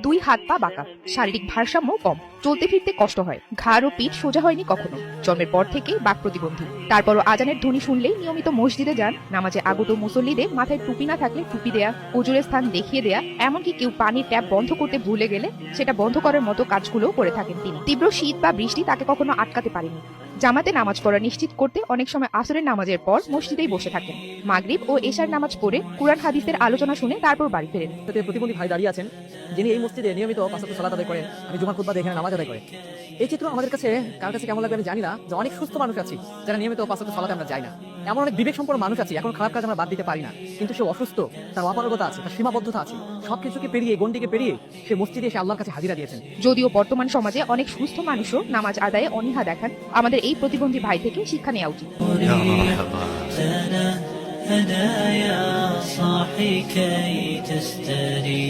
দুই হাত পা বাঁকা, শারীরিক ভারসাম্য কম, চলতে ফিরতে কষ্ট হয়, ঘাড় ও পিঠ সোজা হয়নি কখনো, জন্মের পর থেকেই বাক প্রতিবন্ধী। তারপরও আজানের ধ্বনি শুনলেই নিয়মিত মসজিদে যান, নামাজে আগত মুসল্লিদের মাথায় টুপি না থাকলে টুপি দেয়া, ওজুরের স্থান দেখিয়ে দেয়া, এমনকি কেউ পানির ট্যাপ বন্ধ করতে ভুলে গেলে সেটা বন্ধ করার মতো কাজগুলো করে থাকেন তিনি। তীব্র শীত বা বৃষ্টি তাকে কখনো আটকাতে পারেনি। জামাতে নামাজ পড়া নিশ্চিত করতে অনেক সময় আসরের নামাজের পর মসজিদেই বসে থাকেন। মাগরিব ও এশার নামাজ পড়ে কুরআন হাদিসের আলোচনা শুনে তারপর বাড়ি ফেরেন। প্রতিবন্ধী ভাই দাঁড়িয়ে আছেন, যিনি এই মসজিদে নিয়মিত পাঁচ ওয়াক্ত সালাত আদায় করেন। আমি জুমার খুতবা এখানে নামাজ আদায় করেন। এই চিত্র আমাদের কাছে কার কাছে কেমন লাগবে আমি জানি না, যে অনেক সুস্থ মানুষ আছি যারা নিয়মিত পাঁচ ওয়াক্ত সালাতে আমরা যাই না। এমন অনেক বিবেক সম্পন্ন মানুষ আছে, এখন খারাপ কাজ আমরা বাদ দিতে পারি না, কিন্তু সে অসুস্থ, তার অপারগতা আছে, তার সীমাবদ্ধতা আছে, সবকিছুকে পেরিয়ে, গণ্ডিকে পেরিয়ে সে মসজিদে এসে আল্লাহর কাছে হাজিরা দিয়েছেন। যদিও বর্তমান সমাজে অনেক সুস্থ মানুষও নামাজ আদায়ে অনীহা দেখান, আমাদের এই প্রতিবন্ধী ভাই থেকে শিক্ষা নেওয়া উচিত। هدايا صاحي كي تستري